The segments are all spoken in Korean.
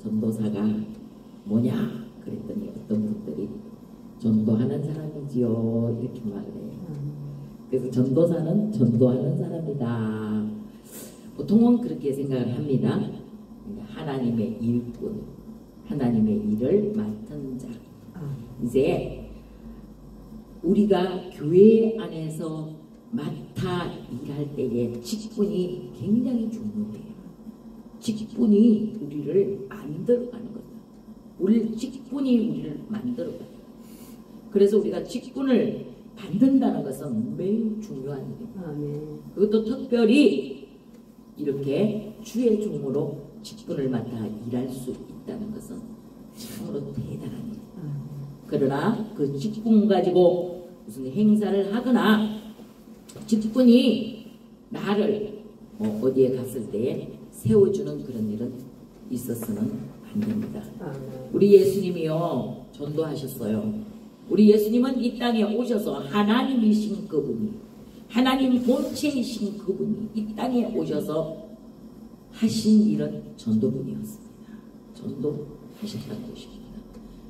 전도사가 뭐냐 그랬더니 어떤 분들이 전도하는 사람이지요 이렇게 말을 해요. 그래서 전도사는 전도하는 사람이다. 보통은 그렇게 생각을 합니다. 하나님의 일꾼, 하나님의 일을 맡은 자. 이제 우리가 교회 안에서 맡아 일할 때에 직분이 굉장히 중요해요. 직분이 우리를 만들어가는 거다. 직분이 우리를 만들어가요. 그래서 우리가 직분을 받는다는 것은 매우 중요한 일입니다. 그것도 특별히 이렇게 주의 종으로 직분을 맡아 일할 수 있다는 것은 참으로 대단한 일입니다. 그러나 그 직분 가지고 무슨 행사를 하거나 직분이 나를 어디에 갔을 때에 세워주는 그런 일은 있어서는 안 됩니다. 우리 예수님이요 전도하셨어요. 우리 예수님은 이 땅에 오셔서 하나님이신 그분이, 하나님 본체이신 그분이 이 땅에 오셔서 하신 일은 전도분이었습니다. 전도하셨다는 것입니다.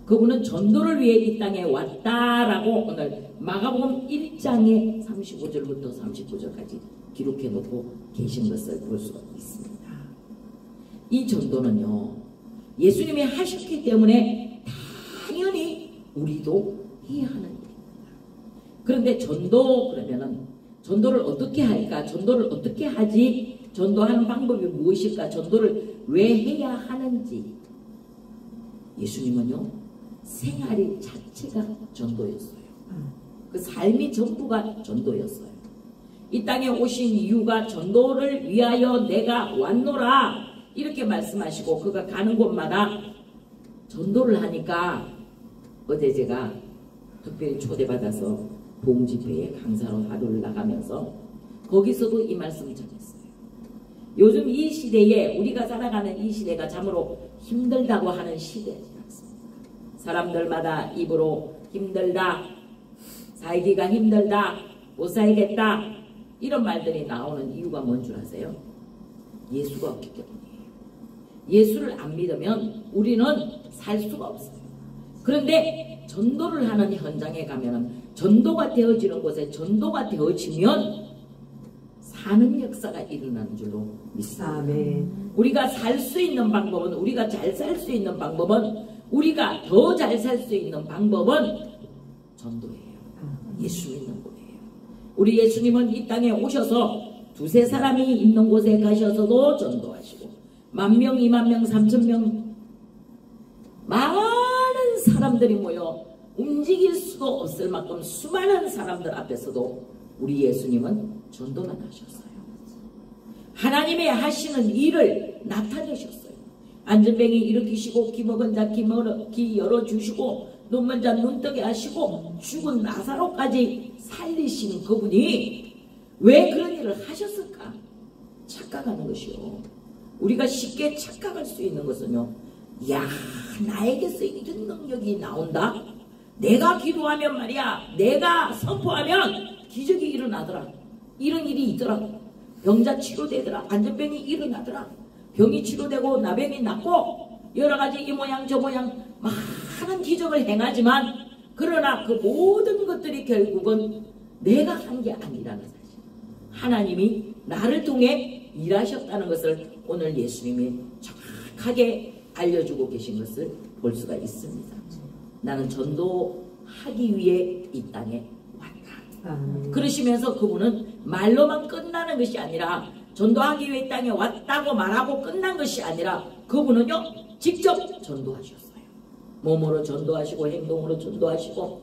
그분은 전도를 위해 이 땅에 왔다라고 오늘 마가복음 1장의 35절부터 39절까지 기록해 놓고 계신 것을 볼 수가 있습니다. 이 전도는요 예수님이 하셨기 때문에 당연히 우리도 해야 하는 일입니다. 그런데 그러면은 전도를 어떻게 할까? 전도를 어떻게 하지? 전도하는 방법이 무엇일까? 전도를 왜 해야 하는지. 예수님은요 생활이 자체가 전도였어요. 그 삶이 전부가 전도였어요. 이 땅에 오신 이유가 전도를 위하여 내가 왔노라 이렇게 말씀하시고 그가 가는 곳마다 전도를 하니까 어제 제가 특별히 초대받아서 봉집회에 강사로 하루를 나가면서 거기서도 이 말씀을 전했어요. 요즘 이 시대에 우리가 살아가는 이 시대가 참으로 힘들다고 하는 시대지 않습니까? 사람들마다 입으로 힘들다, 살기가 힘들다, 못 살겠다 이런 말들이 나오는 이유가 뭔 줄 아세요? 예수가 없기 때문이에요. 예수를 안 믿으면 우리는 살 수가 없어요. 그런데 전도를 하는 현장에 가면은 전도가 되어지는 곳에 전도가 되어지면 사는 역사가 일어나는 줄로 믿습니다. 우리가 살 수 있는 방법은 우리가 잘 살 수 있는 방법은 우리가 더 잘 살 수 있는 방법은 전도예요. 예수 믿는 거예요. 우리 예수님은 이 땅에 오셔서 두세 사람이 있는 곳에 가셔서도 전도하시고 10,000명, 20,000명, 3000명 많은 사람들이 모여 움직일 수도 없을 만큼 수많은 사람들 앞에서도 우리 예수님은 전도만 하셨어요. 하나님의 하시는 일을 나타내셨어요. 안전뱅이 일으키시고 기 먹은 자 기 열어주시고 눈먼 자 눈뜨게 하시고 죽은 나사로까지 살리신 그분이 왜 그런 일을 하셨을까? 착각하는 것이요. 우리가 쉽게 착각할 수 있는 것은요. 야 나에게서 이런 능력이 나온다? 내가 기도하면 말이야 내가 선포하면 기적이 일어나더라. 이런 일이 있더라. 병자 치료되더라. 안전병이 일어나더라. 병이 치료되고 나병이 낫고 여러가지 이 모양 저 모양 많은 기적을 행하지만 그러나 그 모든 것들이 결국은 내가 한 게 아니라는 사실. 하나님이 나를 통해 일하셨다는 것을 오늘 예수님이 정확하게 알려주고 계신 것을 볼 수가 있습니다. 나는 전도하기 위해 이 땅에 왔다. 그러시면서 그분은 말로만 끝나는 것이 아니라 전도하기 위해 이 땅에 왔다고 말하고 끝난 것이 아니라 그분은요 직접 전도하셨어요. 몸으로 전도하시고 행동으로 전도하시고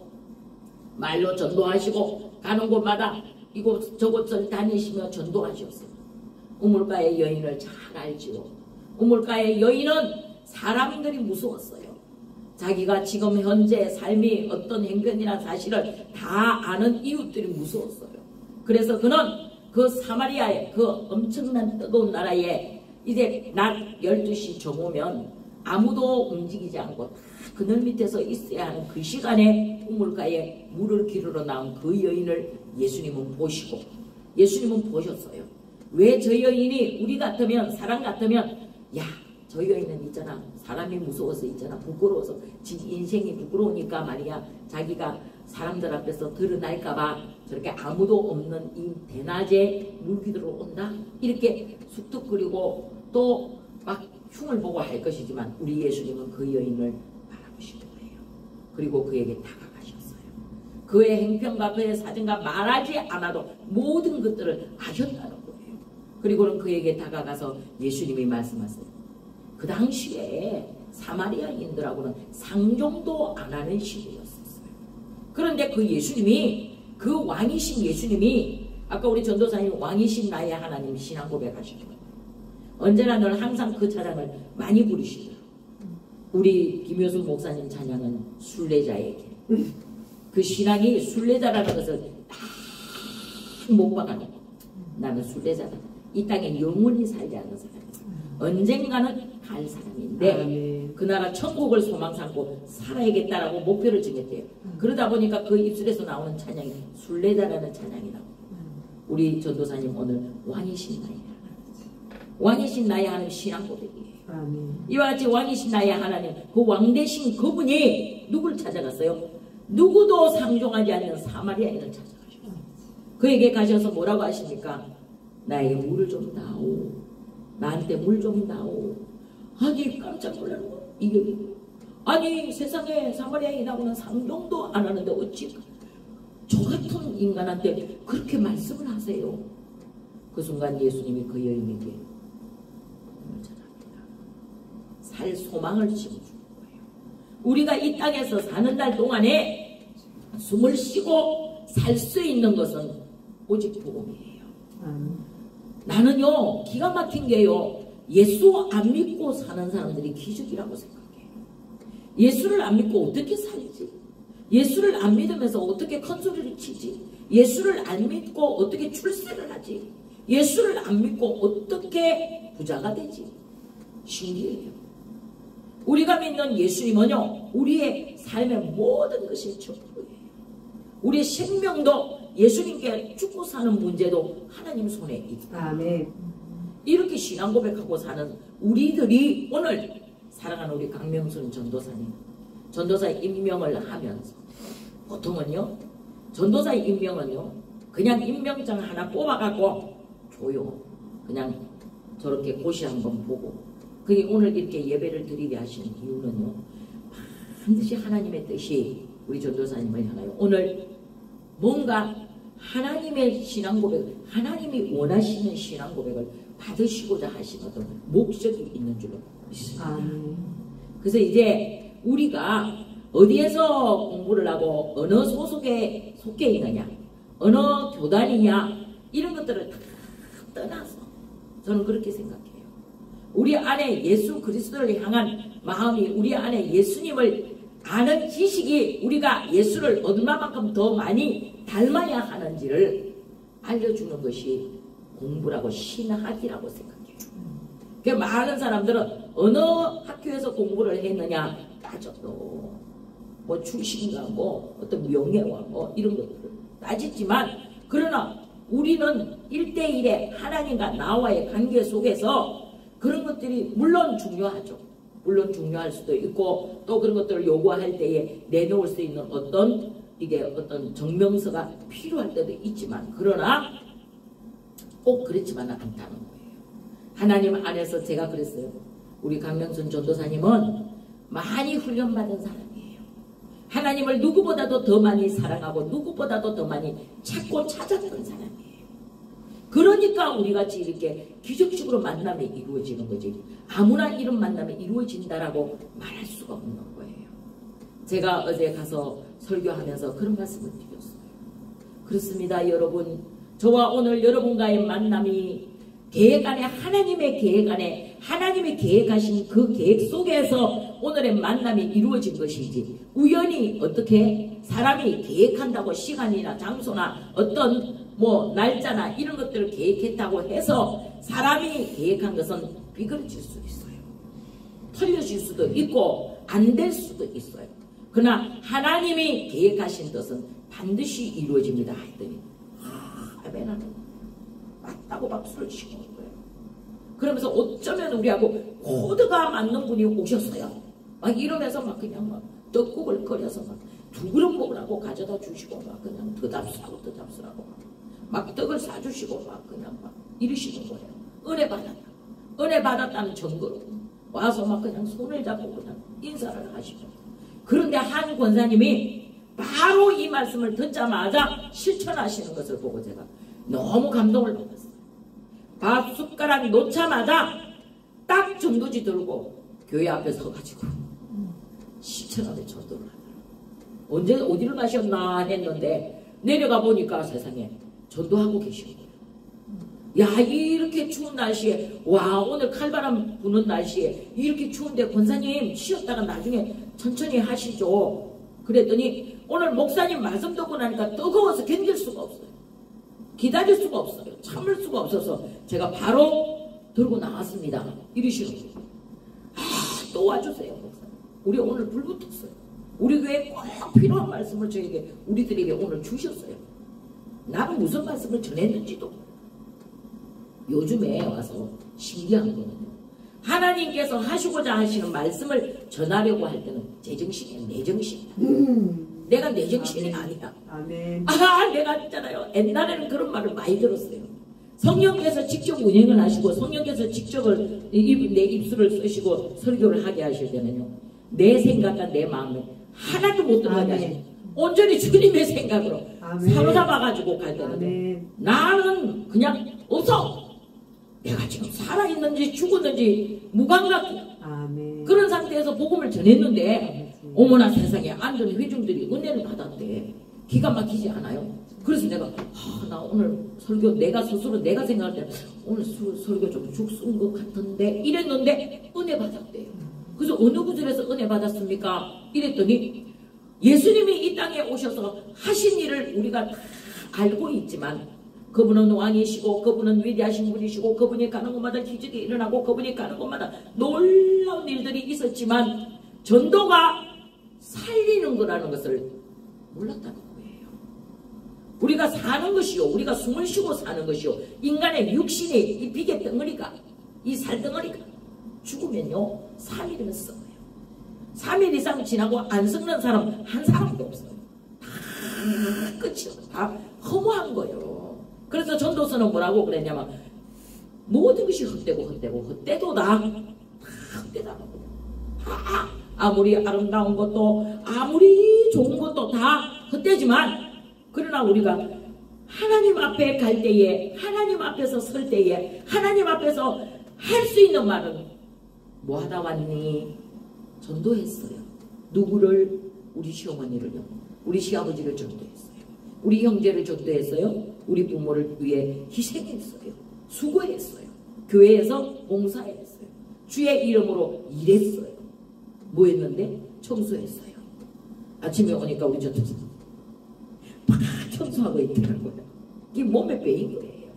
말로 전도하시고 가는 곳마다 이곳 저곳을 다니시며 전도하셨어요. 우물가의 여인을 잘 알지요. 우물가의 여인은 사람들이 무서웠어요. 자기가 지금 현재 삶이 어떤 행편이나 사실을 다 아는 이웃들이 무서웠어요. 그래서 그는 그 사마리아의 그 엄청난 뜨거운 나라에 이제 낮 12시 정오면 아무도 움직이지 않고 그늘 밑에서 있어야 하는 그 시간에 우물가에 물을 기르러 나온 그 여인을 예수님은 보시고 예수님은 보셨어요. 왜 저 여인이 우리 같으면, 사람 같으면, 야, 저 여인은 있잖아, 사람이 무서워서 있잖아, 부끄러워서, 인생이 부끄러우니까 말이야, 자기가 사람들 앞에서 드러날까봐 저렇게 아무도 없는 이 대낮에 물기들어 온다? 이렇게 쑥덕거리고 또 막 흉을 보고 할 것이지만, 우리 예수님은 그 여인을 바라보신 거예요. 그리고 그에게 다가가셨어요. 그의 행편과 그의 사정과 말하지 않아도 모든 것들을 아셨다는 거예요. 그리고는 그에게 다가가서 예수님이 말씀하세요. 그 당시에 사마리아인들하고는 상종도 안 하는 시대였었어요. 그런데 그 예수님이, 그 왕이신 예수님이, 아까 우리 전도사님 왕이신 나의 하나님 신앙 고백하시죠. 언제나 늘 항상 그 찬양을 많이 부르시더라고요. 우리 김효순 목사님 찬양은 순례자에게, 그 신앙이 순례자라는 것을 딱 못 박아놓고, 나는 순례자다. 이 땅에 영원히 살지 않는 사람이다. 언젠가는 갈 사람인데 그 나라 천국을 소망 삼고 살아야겠다라고 목표를 정했대요. 그러다 보니까 그 입술에서 나오는 찬양이 순례자라는 찬양이 나옵니다. 우리 전도사님 오늘 왕이신 나의 하나님, 왕이신 나의 하나님 신앙 고백이에요. 이와 같이 왕이신 나의 하나님, 그 왕 대신 그분이 누굴 찾아갔어요? 누구도 상종하지 않는 사마리아인을 찾아가셨어요. 그에게 가셔서 뭐라고 하십니까? 나에게 물을 좀 다오. 나한테 물 좀 다오. 아니 깜짝 놀라는 거. 이게 아니 세상에 사마리아인하고는 상종도 안 하는데 어찌 저 같은 인간한테 그렇게 말씀을 하세요. 그 순간 예수님이 그 여인에게 꿈을 전합니다. 살 소망을 심어주는 거예요. 우리가 이 땅에서 사는 날 동안에 숨을 쉬고 살 수 있는 것은 오직 복음이에요. 나는요 기가 막힌 게요, 예수 안 믿고 사는 사람들이 기적이라고 생각해요. 예수를 안 믿고 어떻게 살지? 예수를 안 믿으면서 어떻게 큰 소리를 치지? 예수를 안 믿고 어떻게 출세를 하지? 예수를 안 믿고 어떻게 부자가 되지? 신기해요. 우리가 믿는 예수님은요, 우리의 삶의 모든 것이 전부예요. 우리의 생명도, 예수님께 죽고 사는 문제도 하나님 손에 있다. 아멘. 이렇게 신앙 고백하고 사는 우리들이 오늘 사랑하는 우리 강명순 전도사님, 전도사 임명을 하면서, 보통은요 전도사 임명은요 그냥 임명장 하나 뽑아갖고 줘요. 그냥 저렇게 고시 한번 보고. 그게 오늘 이렇게 예배를 드리게 하시는 이유는요, 반드시 하나님의 뜻이 우리 전도사님을 향하여 오늘 뭔가 하나님의 신앙 고백, 하나님이 원하시는 신앙 고백을 받으시고자 하신 어떤 목적이 있는 줄로 믿습니다. 그래서 이제 우리가 어디에서 공부를 하고 어느 소속에 속해 있느냐, 어느 교단이냐, 이런 것들을 다 떠나서 저는 그렇게 생각해요. 우리 안에 예수 그리스도를 향한 마음이, 우리 안에 예수님을 아는 지식이, 우리가 예수를 얼마만큼 더 많이 닮아야 하는지를 알려주는 것이 공부라고 신학이라고 생각해요. 그러니까 많은 사람들은 어느 학교에서 공부를 했느냐 따져도 뭐 출신과 뭐 어떤 명예와 뭐 이런 것들을 따지지만, 그러나 우리는 1대1의 하나님과 나와의 관계 속에서 그런 것들이 물론 중요하죠. 물론 중요할 수도 있고, 또 그런 것들을 요구할 때에 내놓을 수 있는 어떤 이게 어떤 정명서가 필요할 때도 있지만, 그러나 꼭 그렇지만은 않다는 거예요. 하나님 안에서 제가 그랬어요. 우리 강명순 전도사님은 많이 훈련받은 사람이에요. 하나님을 누구보다도 더 많이 사랑하고 누구보다도 더 많이 찾고 찾았던 사람이에요. 그러니까 우리 같이 이렇게 기적적으로 만남이 이루어지는 거지, 아무나 이런 만남이 이루어진다라고 말할 수가 없는 거예요. 제가 어제 가서 설교하면서 그런 말씀을 드렸어요. 그렇습니다, 여러분. 저와 오늘 여러분과의 만남이 계획 안에, 하나님의 계획 안에, 하나님이 계획하신 그 계획 속에서 오늘의 만남이 이루어진 것이지, 우연히 어떻게 사람이 계획한다고 시간이나 장소나 어떤 뭐 날짜나 이런 것들을 계획했다고 해서 사람이 계획한 것은 비그러질 수 있어요. 틀려질 수도 있고 안 될 수도 있어요. 그러나 하나님이 계획하신 것은 반드시 이루어집니다 했더니 아멘 하는 거예요. 맞다고 박수를 치고 온 거예요. 그러면서 어쩌면 우리하고 코드가 맞는 분이 오셨어요. 막 이러면서 막 그냥 막 떡국을 끓여서 막 두 그릇 먹으라고 가져다 주시고 막 그냥 더 잡수라고 막 떡을 사주시고 막 그냥 막 이러시는 거예요. 은혜 받았다. 은혜 받았다는 증거로 와서 막 그냥 손을 잡고 그냥 인사를 하시고. 그런데 한 권사님이 바로 이 말씀을 듣자마자 실천하시는 것을 보고 제가 너무 감동을 받았어요. 밥 숟가락 놓자마자 딱 전도지 들고 교회 앞에 서가지고 실천하며 전도를 하더라고요. 언제 어디를 가셨나 했는데 내려가 보니까 세상에 전도하고 계신 거예요. 야, 이렇게 추운 날씨에, 와, 오늘 칼바람 부는 날씨에 이렇게 추운데 권사님 쉬었다가 나중에 천천히 하시죠. 그랬더니 오늘 목사님 말씀 듣고 나니까 뜨거워서 견딜 수가 없어요. 기다릴 수가 없어요. 참을 수가 없어서 제가 바로 들고 나왔습니다. 이러시는 거예요. 또 와주세요, 목사님. 우리 오늘 불 붙었어요. 우리 교회에 꼭 필요한 말씀을 저에게, 우리들에게 오늘 주셨어요. 나는 무슨 말씀을 전했는지도 요즘에 와서 신기한 거는요. 하나님께서 하시고자 하시는 말씀을 전하려고 할 때는 제정신이야, 내정신이야. 내가 내정신이 아니야. 아멘. 내가 있잖아요. 옛날에는 그런 말을 많이 들었어요. 성령께서 직접 운행을 하시고 성령께서 직접 내 입술을 쓰시고 설교를 하게 하실 때는요. 내 생각과 내 마음을 하나도 못 들어가게 하시고 온전히 주님의 생각으로 사로잡아가지고 갈 때는 나는 그냥 없어. 내가 지금 살아있는지 죽었는지 무감각해. 그런 상태에서 복음을 전했는데 어머나 세상에 앉은 회중들이 은혜를 받았대. 기가 막히지 않아요? 그래서 내가 나 오늘 설교 내가 스스로 내가 생각할 때 오늘 설교 좀 죽순 것 같은데 이랬는데 은혜 받았대요. 그래서 어느 구절에서 은혜 받았습니까? 이랬더니 예수님이 이 땅에 오셔서 하신 일을 우리가 다 알고 있지만 그분은 왕이시고 그분은 위대하신 분이시고 그분이 가는 곳마다 기적이 일어나고 그분이 가는 곳마다 놀라운 일들이 있었지만 전도가 살리는 거라는 것을 몰랐다는 거예요. 우리가 사는 것이요, 우리가 숨을 쉬고 사는 것이요, 인간의 육신의 이 비계 덩어리가, 이 살덩어리가 죽으면요 3일이면 썩어요. 3일 이상 지나고 안 썩는 사람 한 사람도 없어요. 다 끝이요. 다 허무한 거예요. 그래서 전도서는 뭐라고 그랬냐면 모든 것이 헛되도다. 다 헛되다. 다 아무리 아름다운 것도 아무리 좋은 것도 다 헛되지만 그러나 우리가 하나님 앞에 갈 때에 하나님 앞에서 설 때에 하나님 앞에서 할 수 있는 말은 뭐 하다 왔니? 전도했어요. 누구를? 우리 시어머니를요. 우리 시아버지를 전도했어요. 우리 형제를 전도했어요. 우리 부모를 위해 희생했어요. 수고했어요. 교회에서 봉사했어요. 주의 이름으로 일했어요. 뭐 했는데? 청소했어요. 아침에 오니까 우리 전도 막 청소하고 있더라고요. 이게 몸에 배인 거예요.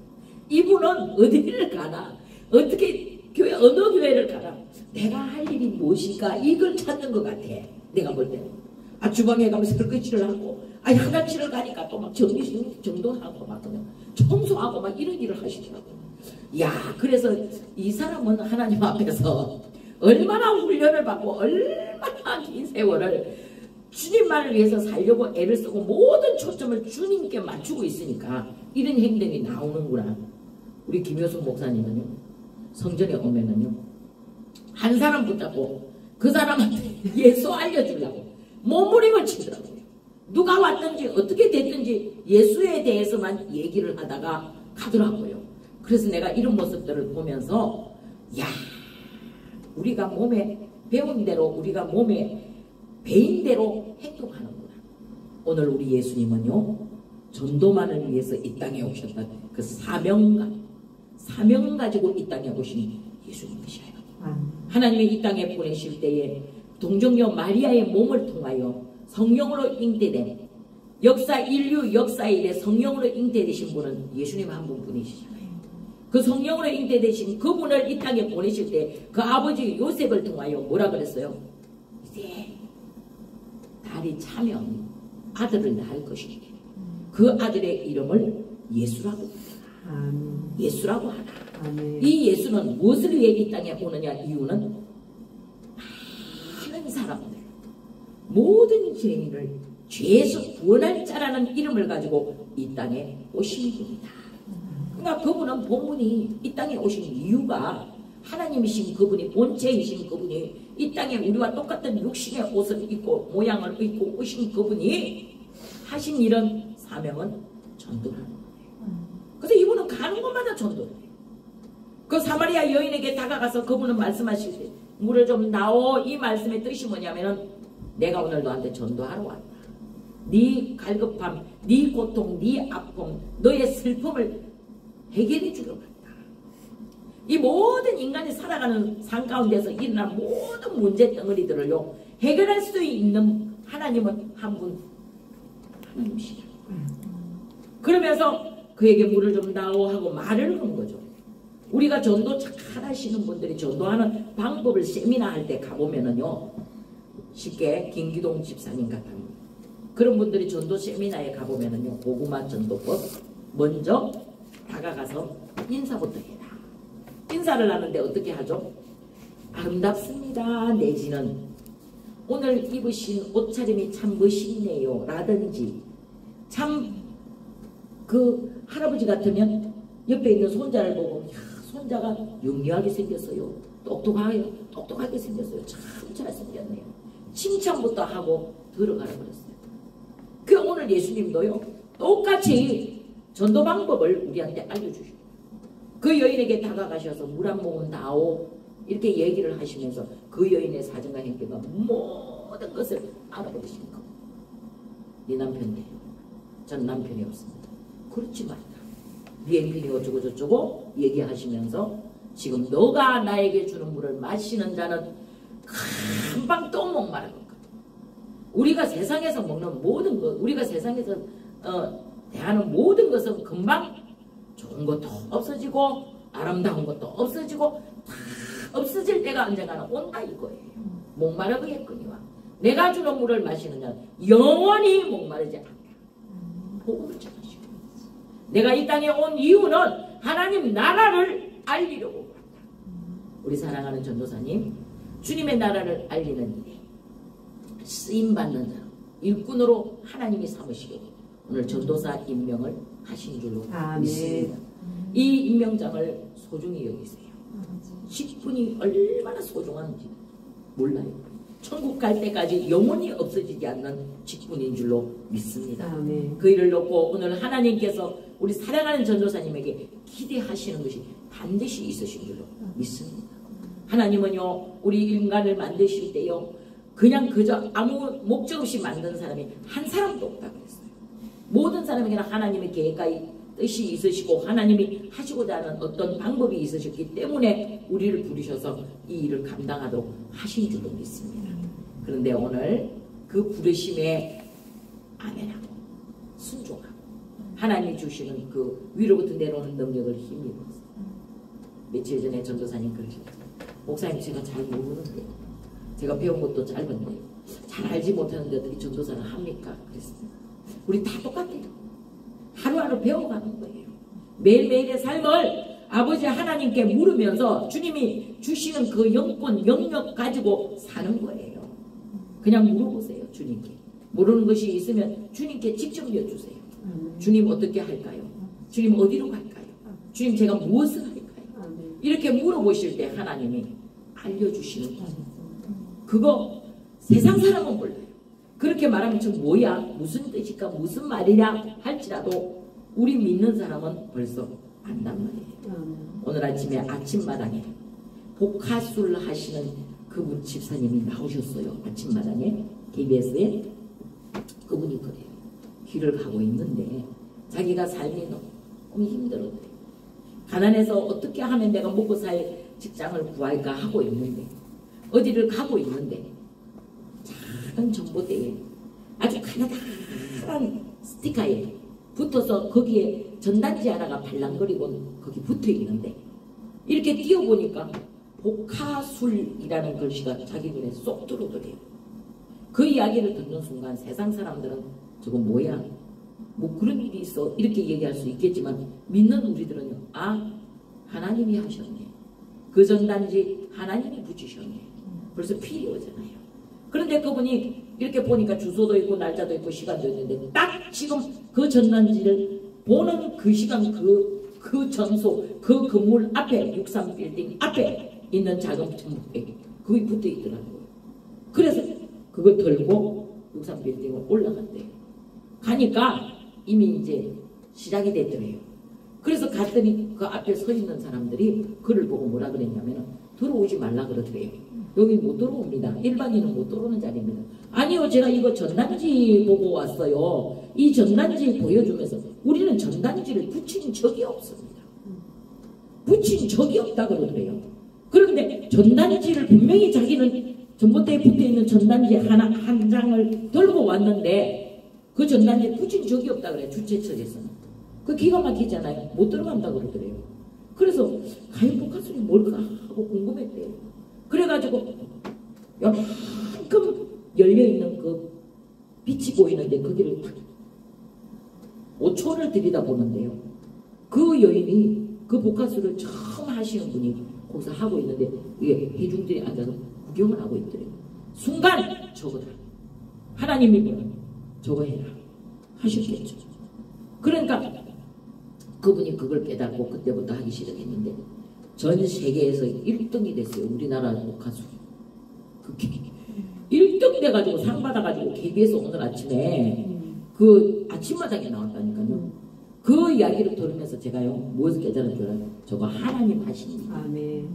이분은 어디를 가나? 어떻게 교회 어느 교회를 가나? 내가 할 일이 무엇인가? 이걸 찾는 것 같아. 내가 볼 때는. 주방에 가면 설거지를 하고 화장실을 가니까 또 막 정돈하고 막 그냥 청소하고 막 이런 일을 하시더라고요. 야, 그래서 이 사람은 하나님 앞에서 얼마나 훈련을 받고 얼마나 긴 세월을 주님만을 위해서 살려고 애를 쓰고 모든 초점을 주님께 맞추고 있으니까 이런 행동이 나오는구나. 우리 김효순 목사님은요, 성전에 오면은요, 한 사람 붙잡고 그 사람한테 예수 알려주려고 몸부림을 치더라고요. 누가 왔든지 어떻게 됐든지 예수에 대해서만 얘기를 하다가 가더라고요. 그래서 내가 이런 모습들을 보면서 야, 우리가 몸에 배운 대로 우리가 몸에 배인 대로 행동하는구나. 오늘 우리 예수님은요, 전도만을 위해서 이 땅에 오셨다. 그 사명 가지고 이 땅에 오신 예수님이셔요. 하나님이 이 땅에 보내실 때에 동정녀 마리아의 몸을 통하여 성령으로 잉태된 인류 역사일에 성령으로 잉태되신 분은 예수님 한 분뿐이시잖아요. 그 성령으로 잉태되신 그분을 이 땅에 보내실 때 그 아버지 요셉을 통하여 뭐라 그랬어요? 이제 달이 차면 아들을 낳을 것이니 그 아들의 이름을 예수라고 부르라. 아멘. 예수라고 하라. 아멘. 이 예수는 무엇을 위해 이 땅에 오느냐? 이유는 많은 사람들, 모든 죄인을 죄에서 구원할 자라는 이름을 가지고 이 땅에 오신 분이다. 그러니까 그분은 본분이 이 땅에 오신 이유가 하나님이신 그분이, 본체이신 그분이 이 땅에 우리와 똑같은 육신의 옷을 입고 모양을 입고 오신 그분이 하신 일은, 사명은 전도하는 거예요. 그래서 이분은 가는 곳마다 전도해요. 그 사마리아 여인에게 다가가서 그분은 말씀하실 때 물을 좀 나오, 이 말씀의 뜻이 뭐냐면은 내가 오늘 너한테 전도하러 왔다. 네 갈급함, 네 고통, 네 아픔, 너의 슬픔을 해결해 주러 왔다. 이 모든 인간이 살아가는 삶 가운데서 일어난 모든 문제 덩어리들을요 해결할 수 있는 하나님은 한 분, 하나님이시다. 그러면서 그에게 물을 좀 나오 하고 말을 한 거죠. 우리가 전도 잘하시는 분들이 전도하는 방법을 세미나 할 때 가보면은요, 쉽게 김기동 집사님 같은 그런 분들이 전도 세미나에 가보면은요, 고구마 전도법 먼저 다가가서 인사부터 해라. 인사를 하는데 어떻게 하죠? 아름답습니다 내지는 오늘 입으신 옷차림이 참 멋있네요 라든지, 참 그 할아버지 같으면 옆에 있는 손자를 보고 야, 손자가 영리하게 생겼어요, 똑똑하게 생겼어요, 참 잘생겼네요, 칭찬부터 하고 들어가라 그랬어요. 그 오늘 예수님도요 똑같이 전도 방법을 우리한테 알려주시고, 그 여인에게 다가가셔서 물 한 모금 나오 이렇게 얘기를 하시면서 그 여인의 사정과 행태가 모든 것을 알아버리신 거. 네 남편이에요. 전 남편이 없습니다. 그렇지 말라. 네 남편이 어쩌고 저쩌고 얘기하시면서 지금 너가 나에게 주는 물을 마시는 자는 금방 또 목마른 것. 우리가 세상에서 먹는 모든 것, 우리가 세상에서 대하는 모든 것은 금방 좋은 것도 없어지고 아름다운 것도 없어지고 다 없어질 때가 언젠가는 온다 이거예요. 목마르겠거니와 내가 주는 물을 마시는 자는 영원히 목마르지 않다. 복음을 전하시고, 내가 이 땅에 온 이유는 하나님 나라를 알리려고 왔다. 우리 사랑하는 전도사님, 주님의 나라를 알리는 일에 쓰임받는 자, 일꾼으로 하나님이 삼으시고 오늘 전도사 임명을 하신 줄로 믿습니다. 이 임명장을 소중히 여기세요. 직분이 얼마나 소중한지 몰라요. 천국 갈 때까지 영원히 없어지지 않는 직분인 줄로 믿습니다. 아멘. 그 일을 놓고 오늘 하나님께서 우리 사랑하는 전도사님에게 기대하시는 것이 반드시 있으신 줄로 믿습니다. 하나님은요 우리 인간을 만드실 때요 그냥 그저 아무 목적 없이 만든 사람이 한 사람도 없다고 했어요. 모든 사람에게는 하나님의 계획과 뜻이 있으시고 하나님이 하시고자 하는 어떤 방법이 있으셨기 때문에 우리를 부르셔서 이 일을 감당하도록 하신 줄로 믿습니다. 그런데 오늘 그 부르심에 아멘하고 순종하고 하나님이 주시는 그 위로부터 내려오는 능력을 힘입어서 며칠 전에 전도사님 그러셨어요. 목사님 제가 잘 모르는데 제가 배운 것도 짧은데 잘 알지 못하는데 어떻게 전도사를 합니까? 그랬습니다. 우리 다 똑같아요. 하루하루 배워가는 거예요. 매일매일의 삶을 아버지 하나님께 물으면서 주님이 주시는 그 영권, 영역 가지고 사는 거예요. 그냥 물어보세요. 주님께. 모르는 것이 있으면 주님께 직접 여쭈세요. 주님 어떻게 할까요? 주님 어디로 갈까요? 주님 제가 무엇을 할까요? 이렇게 물어보실 때 하나님이 알려주시는 거예요. 그거 세상 사람은 몰라요. 그렇게 말하면 저 뭐야? 무슨 뜻일까? 무슨 말이냐? 할지라도 우리 믿는 사람은 벌써 안단 말이에요. 오늘 아침에 아침마당에 복화술 하시는 그분 집사님이 나오셨어요. 아침마당에 KBS에 그분이 그래요. 길을 가고 있는데 자기가 삶이 너무 힘들었대요. 가난해서 어떻게 하면 내가 먹고 살 직장을 구할까 하고 있는데 어디를 가고 있는데 작은 전봇대에 아주 가나다란 스티커에 붙어서 거기에 전단지 하나가 발랑거리고 거기 붙어 있는데 이렇게 띄워보니까 복화술이라는 글씨가 자기 눈에 쏙 들어오더래요. 그 이야기를 듣는 순간 세상 사람들은 저거 뭐야? 뭐 그런 일이 있어 이렇게 얘기할 수 있겠지만 믿는 우리들은요, 아, 하나님이 하셨네. 그 전단지 하나님이 붙이셨네. 벌써 필요하잖아요. 그런데 그분이 이렇게 보니까 주소도 있고 날짜도 있고 시간도 있는데 딱 지금 그 전단지를 보는 그 시간 그 전소 그 건물 앞에 63빌딩 앞에 있는 작은 천국백이 그게 붙어 있더라고요. 그래서 그거 들고 63빌딩을 올라갔대요. 가니까 이미 이제 시작이 됐더래요. 그래서 갔더니 그 앞에 서 있는 사람들이 그를 보고 뭐라 그랬냐면 들어오지 말라 그러더래요. 여기 못 들어옵니다. 일반인은 못 들어오는 자리입니다. 아니요, 제가 이거 전단지 보고 왔어요. 이 전단지 보여주면서 우리는 전단지를 붙인 적이 없습니다. 붙인 적이 없다 그러더래요. 그런데 전단지를 분명히 자기는 전봇대에 붙어있는 전단지 한 장을 들고 왔는데 그 전단지에 붙인 적이 없다 그래요. 주최 측에서는. 그 기가 막히잖아요. 못 들어간다 그러더래요. 그래서 과연 복화술이 뭘까 하고 궁금했대요. 그래가지고 요만큼 열려있는 그 빛이 보이는데 거기를 딱 5초를 들여다보는데요. 그 여인이 그 복화술을 처음 하시는 분이 거기서 하고 있는데 이게 회중들이 앉아서 구경을 하고 있더래요. 순간 저거다. 하나님이 뭐라 저거 해라 하셨겠죠. 그러니까 그분이 그걸 깨닫고 그때부터 하기 시작했는데 전 세계에서 1등이 됐어요. 우리나라 복화술. 그 1등 돼가지고 상 받아가지고 KBS 오늘 아침에 그 아침마당에 나왔다니까요. 그 이야기를 들으면서 제가요 무엇을 깨달은 줄 알아요? 저거 하나님 하신 일. 아멘.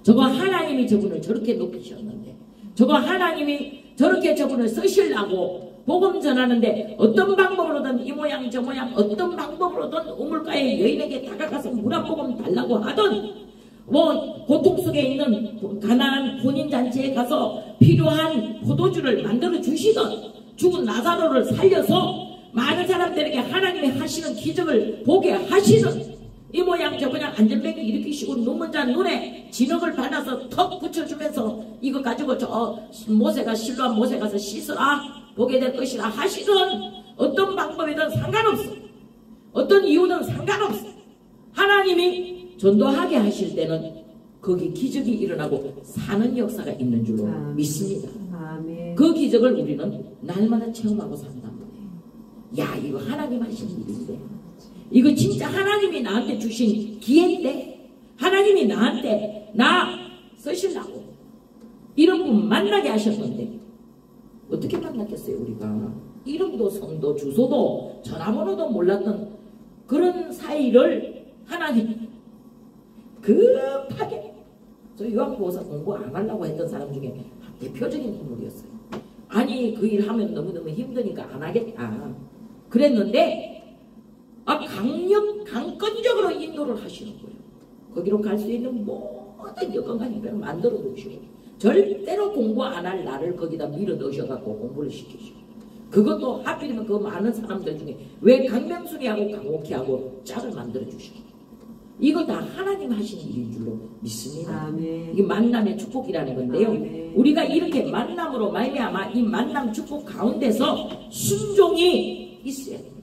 저거 하나님이 저분을 저렇게 높이셨는데 저거 하나님이 저렇게 저분을 쓰시려고 복음 전하는데 어떤 방법으로든 이 모양 저 모양 어떤 방법으로든 우물가에 여인에게 다가가서 물 한 모금 달라고 하든 뭐 고통 속에 있는 가난한 혼인잔치에 가서 필요한 포도주를 만들어 주시든 죽은 나사로를 살려서 많은 사람들에게 하나님이 하시는 기적을 보게 하시든 이 모양 저 모양 안전뱅이 일으키시고 눈먼 자 눈에 진흙을 발라서 턱 붙여주면서 이거 가지고 저 모세가 실로한 모세 가서 씻으라 보게 될 것이라 하시든 어떤 방법이든 상관없어. 어떤 이유든 상관없어. 하나님이 전도하게 하실 때는 거기 기적이 일어나고 사는 역사가 있는 줄로 믿습니다. 아멘. 그 기적을 우리는 날마다 체험하고 산단 말이에요. 야, 이거 하나님 하신 일인데 이거 진짜 하나님이 나한테 주신 기회인데 하나님이 나한테 나 쓰시려고 이런 분 만나게 하셨는데 어떻게 만났겠어요 우리가. 이름도 성도 주소도 전화번호도 몰랐던 그런 사이를 하나님 급하게 저 요한복음서 공부 안 하려고 했던 사람 중에 대표적인 인물이었어요. 아니 그 일 하면 너무너무 힘드니까 안 하겠다 그랬는데 강건적으로 인도를 하시는 거예요. 거기로 갈 수 있는 모든 여건과 형편을 만들어 놓으시고 절대로 공부 안 할 나를 거기다 밀어 넣으셔갖고 공부를 시키시고 그것도 하필이면 그 많은 사람들 중에 왜 강명순이하고 강옥희하고 짝을 만들어 주시고 이거 다 하나님 하신 일인 줄로 믿습니다. 아멘. 이게 만남의 축복이라는 건데요. 아멘. 우리가 이렇게 만남으로 말미암아 이 만남 축복 가운데서 순종이 있어야 됩니다.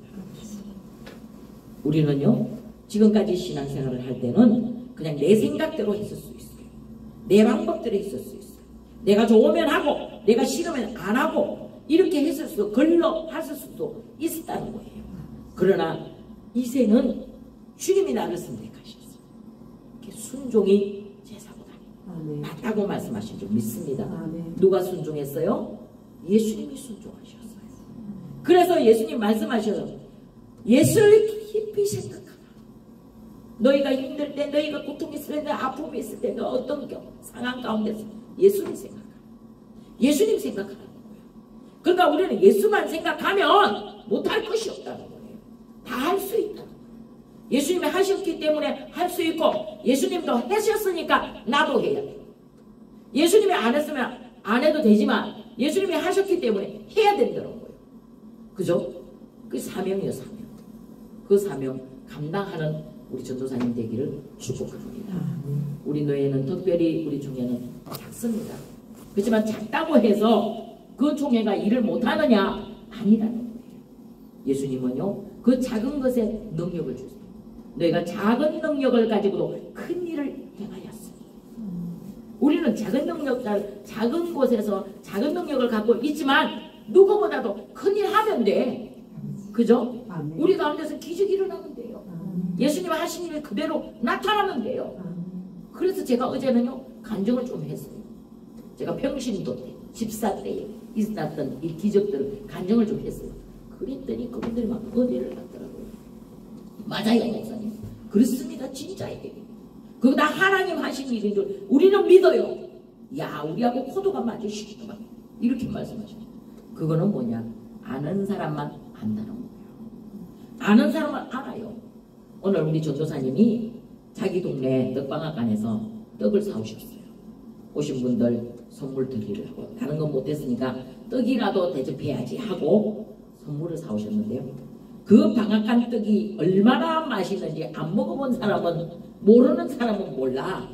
우리는요 지금까지 신앙생활을 할 때는 그냥 내 생각대로 했을 수 있어요. 내 방법대로 했을 수 있어요. 내가 좋으면 하고 내가 싫으면 안 하고 이렇게 했을 수도 걸러 하실 수도 있었다는 거예요. 그러나 이제는 주님이 나를 선택하셨어요. 순종이 제사보다 맞다고 말씀하신 줄 믿습니다. 아멘. 누가 순종했어요? 예수님이 순종하셨어요. 그래서 예수님 말씀하셔서 예수를 깊이 생각하라. 너희가 힘들 때 너희가 고통이 있을 때 아픔이 있을 때 너 어떤 상황 가운데서 예수님 생각하라. 예수님 생각하라는 거예요. 그러니까 우리는 예수만 생각하면 못할 것이 없다는 거예요. 다 할 수 있다는 거예요. 예수님이 하셨기 때문에 할 수 있고 예수님도 하셨으니까 나도 해야 돼요. 예수님이 안 했으면 안 해도 되지만 예수님이 하셨기 때문에 해야 된다는 거예요. 그죠? 그 사명이에요. 사명. 그 사명 감당하는 우리 전도사님 되기를 축복합니다. 우리 노예는 특별히 우리 총회는 작습니다. 그렇지만 작다고 해서 그 총회가 일을 못하느냐? 아니라는 거예요. 예수님은요, 그 작은 것에 능력을 주세요. 너희가 작은 능력을 가지고도 큰 일을 행하였어. 우리는 작은 능력, 작은 곳에서 작은 능력을 갖고 있지만 누구보다도 큰 일 하면 돼. 그죠? 우리 가운데서 기적이 일어나면 돼요. 예수님 하신 일 그대로 나타나면 돼요. 그래서 제가 어제는요, 간증을 좀 했어요. 제가 평신도 때, 14대에 있었던 이 기적들을 간증을 좀 했어요. 그랬더니 그분들이 막 은혜를 받더라고요. 맞아요, 목사님. 그렇습니다. 진짜예요. 그거 다 하나님 하신 일인 줄 우리는 믿어요. 야, 우리하고 코드가 맞으시구만. 이렇게 말씀하셔요. 그거는 뭐냐? 아는 사람만 안다는 거예요. 아는 사람은 알아요. 오늘 우리 전도사님이 자기 동네 떡방앗간에서 떡을 사오셨어요. 오신 분들 선물 드리려고. 다른 건 못했으니까 떡이라도 대접해야지 하고 선물을 사오셨는데요. 그 방앗간 떡이 얼마나 맛있는지 안 먹어본 사람은, 모르는 사람은 몰라.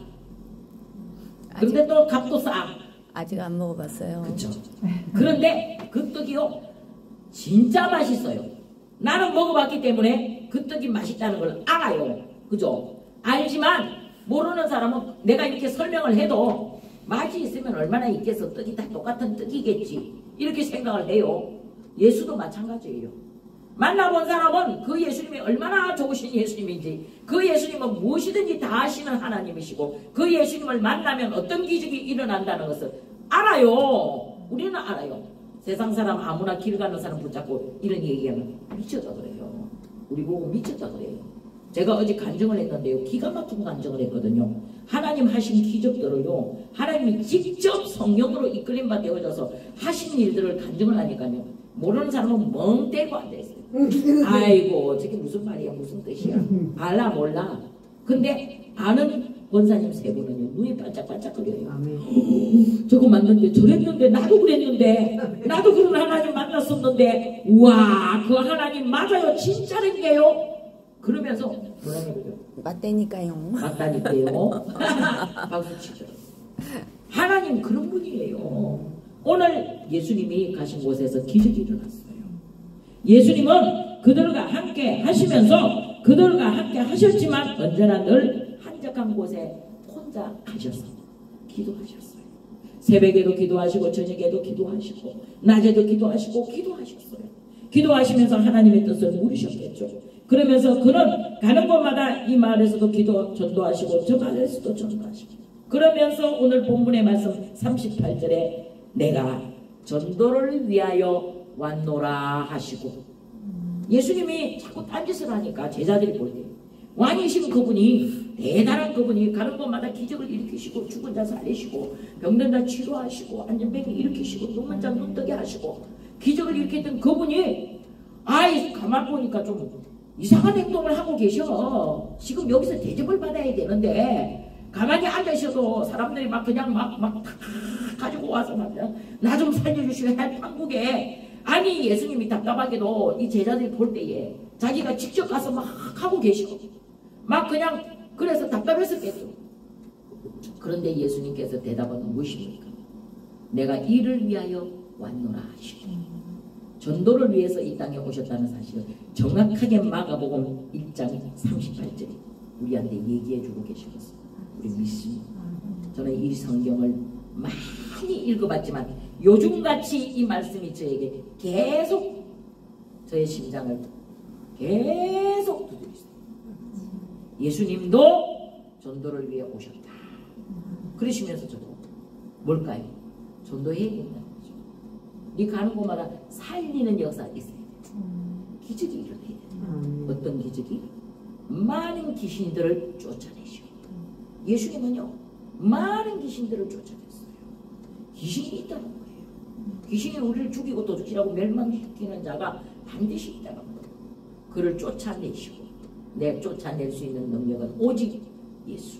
그런데 또 값도 싸. 아직 안 먹어봤어요. 그렇죠. 그런데 그 떡이요, 진짜 맛있어요. 나는 먹어봤기 때문에 그 떡이 맛있다는 걸 알아요. 그죠? 알지만 모르는 사람은 내가 이렇게 설명을 해도 맛이 있으면 얼마나 있겠어. 떡이 다 똑같은 떡이겠지. 이렇게 생각을 해요. 예수도 마찬가지예요. 만나본 사람은 그 예수님이 얼마나 좋으신 예수님인지, 그 예수님은 무엇이든지 다 하시는 하나님이시고, 그 예수님을 만나면 어떤 기적이 일어난다는 것을 알아요. 우리는 알아요. 세상 사람 아무나 길 가는 사람 붙잡고 이런 얘기하면 미쳤다 그래요. 우리 보고 미쳤다 그래요. 제가 어제 간증을 했는데요, 기가 막힌 간증을 했거든요. 하나님 하신 기적들을요, 하나님이 직접 성령으로 이끌림받아 되어져서 하신 일들을 간증을 하니까요, 모르는 사람은 멍 때리고 앉아있어요. 아이고, 저게 무슨 말이야, 무슨 뜻이야. 알라 몰라. 근데 아는 권사님 세 분은요, 눈이 반짝반짝거려요. 저거 맞는데, 저랬는데, 나도 그랬는데, 나도 그런 하나님 만났었는데, 우와, 그 하나님 맞아요, 진짜인데요. 그러면서 뭐라는 거죠? 맞다니까요. 맞다니까요. 박수 치죠. 하나님 그런 분이에요. 오늘 예수님이 가신 곳에서 기적이 일어났어요. 예수님은 그들과 함께 하시면서 그들과 함께 하셨지만 언제나 늘 한적한 곳에 혼자 가셔서 기도하셨어요. 새벽에도 기도하시고 저녁에도 기도하시고 낮에도 기도하시고 기도하셨어요. 기도하시면서 하나님의 뜻을 물으셨겠죠. 그러면서 그는 가는 곳마다 이 마을에서도 전도하시고 저 마을에서도 전도하시고, 그러면서 오늘 본문의 말씀 38절에 내가 전도를 위하여 왔노라 하시고, 예수님이 자꾸 딴짓을 하니까 제자들이 볼 때 왕이신 그분이, 대단한 그분이 가는 곳마다 기적을 일으키시고 죽은 자 살리시고 병든 자 치료하시고 안전병이 일으키시고 눈먼 자 눈뜨게 하시고 기적을 일으켰던 그분이 아이 가만 보니까 좀 이상한 행동을 하고 계셔. 지금 여기서 대접을 받아야 되는데 가만히 앉아있어도 사람들이 막 그냥 막 가지고 와서 나 좀 살려주시고 할 판국에, 아니 예수님이 답답하게도 이 제자들이 볼 때에 자기가 직접 가서 막 하고 계셔. 막 그냥 그래서 답답했었겠죠. 그런데 예수님께서 대답은 무엇입니까? 내가 이를 위하여 왔노라 하시고, 전도를 위해서 이 땅에 오셨다는 사실을 정확하게 마가복음 1장 38절에 우리한테 얘기해주고 계신 것을 우리 믿습니다. 저는 이 성경을 많이 읽어봤지만 요즘같이 이 말씀이 저에게 계속 저의 심장을 계속 두드리세요. 예수님도 전도를 위해 오셨다. 그러시면서 저도 뭘까요? 전도해야겠다는 거죠. 네 가는 곳마다 살리는 역사가 있어야 돼. 기적이 일어나야 돼. 어떤 기적이? 많은 귀신들을 쫓아내시고, 예수님은요 많은 귀신들을 쫓아냈어요. 귀신이 있다는 거예요. 귀신이 우리를 죽이고 도둑질하고 멸망시키는 자가 반드시 있다는 거예요. 그를 쫓아내시고, 쫓아낼 수 있는 능력은 오직 예수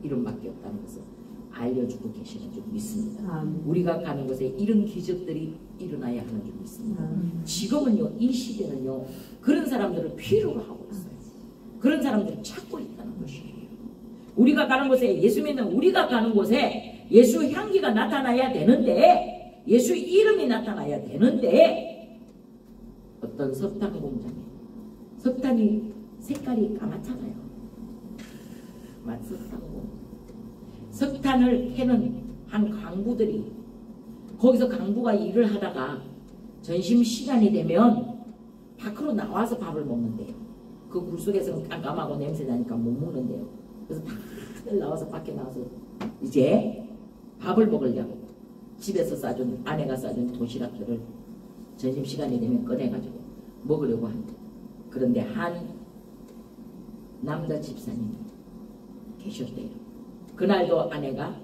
이름밖에 없다는 것을 알려주고 계시는 줄 믿습니다. 우리가 가는 곳에 이런 기적들이 일어나야 하는 줄 믿습니다. 지금은요, 이 시대는요, 그런 사람들을 필요로 하고 있어요. 그런 사람들을 찾고 있다는 것이에요. 우리가 가는 곳에, 예수 믿는 우리가 가는 곳에 예수 향기가 나타나야 되는데, 예수 이름이 나타나야 되는데, 어떤 석탄 공장에 석탄이 색깔이 까맣잖아요. 석탄고 석탄을 캐는 한 강부들이 거기서 강부가 일을 하다가 점심시간이 되면 밖으로 나와서 밥을 먹는데요. 그 물속에서는 깜깜하고 냄새나니까 못 먹는데요. 그래서 다들 나와서 밖에 나와서 이제 밥을 먹으려고 집에서 싸준 아내가 싸준 도시락들을 점심시간이 되면 꺼내가지고 먹으려고 합니다. 그런데 한 남자 집사님이 계셨대요. 그날도 아내가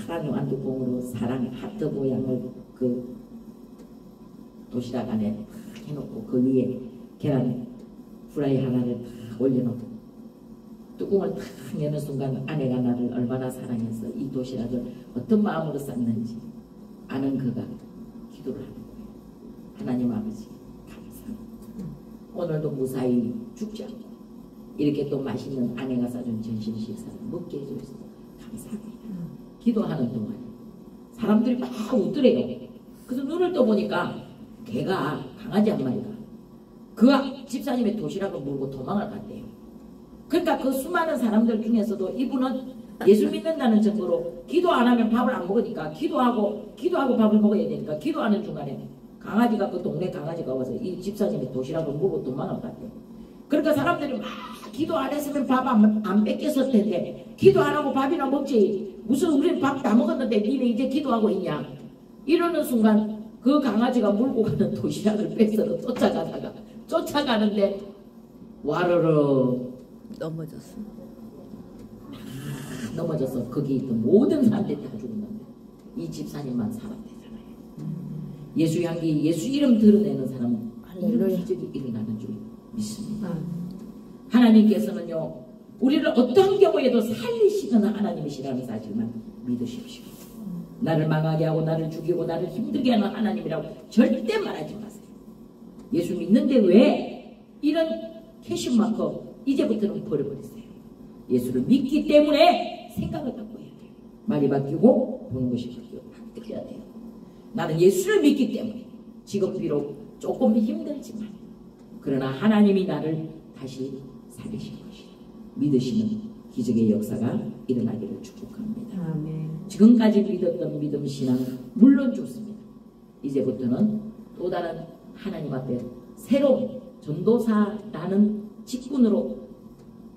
파란 완두콩으로 사랑 하트 모양을 그 도시락 안에 해놓고 그 위에 계란 프라이 하나를 올려놓고 뚜껑을 탁 여는 순간 아내가 나를 얼마나 사랑해서 이 도시락을 어떤 마음으로 쌌는지 아는 그가 기도를 하는 거예요. 하나님 아버지 감사합니다. 오늘도 무사히 죽지 않고 이렇게 또 맛있는 아내가 싸준 전신 식사를 먹게 해주셔서 감사합니다. 기도하는 동안에 사람들이 막 웃더래요. 그래서 눈을 떠보니까 개가 강아지 한 마리가 그 집사님의 도시락을 물고 도망을 갔대요. 그러니까 그 수많은 사람들 중에서도 이분은 예수 믿는다는 증거로 기도 안 하면 밥을 안 먹으니까 기도하고 밥을 먹어야 되니까 기도하는 중간에 강아지가 그 동네 강아지가 와서 이 집사님의 도시락을 물고 도망을 갔대요. 그러니까 사람들이 막 기도 안 했으면 밥 안 뺏겼을 텐데 기도 안 하고 밥이나 먹지 무슨 우리는 밥 다 먹었는데 니네 이제 기도하고 있냐 이러는 순간 그 강아지가 물고 가는 도시락을 뺏으러 쫓아가는데 와르르 넘어져서 거기 있던 모든 사람들이 다 죽었는데 이 집사님만 살았대잖아요. 예수 향기 예수 이름 드러내는 사람은 이런 기적이 일어나는 줄 믿습니다. 하나님께서는요 우리를 어떤 경우에도 살리시는 하나님이시라는 사실만 믿으십시오. 나를 망하게 하고 나를 죽이고 나를 힘들게 하는 하나님이라고 절대 말하지 마세요. 예수 믿는데 왜 이런 캐시마커 이제부터는 버려버리세요. 예수를 믿기 때문에 생각을 바꿔야 돼요. 말이 바뀌고 보는 것이 바뀌어야 돼요. 나는 예수를 믿기 때문에 지금 비록 조금 힘들지만 그러나 하나님이 나를 다시 살리실 것이다. 믿으시는 기적의 역사가 일어나기를 축복합니다. 아멘. 지금까지 믿었던 믿음 신앙 물론 좋습니다. 이제부터는 또 다른 하나님 앞에 새로운 전도사라는 직분으로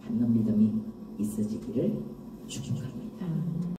받는 믿음이 있어지기를 축복합니다.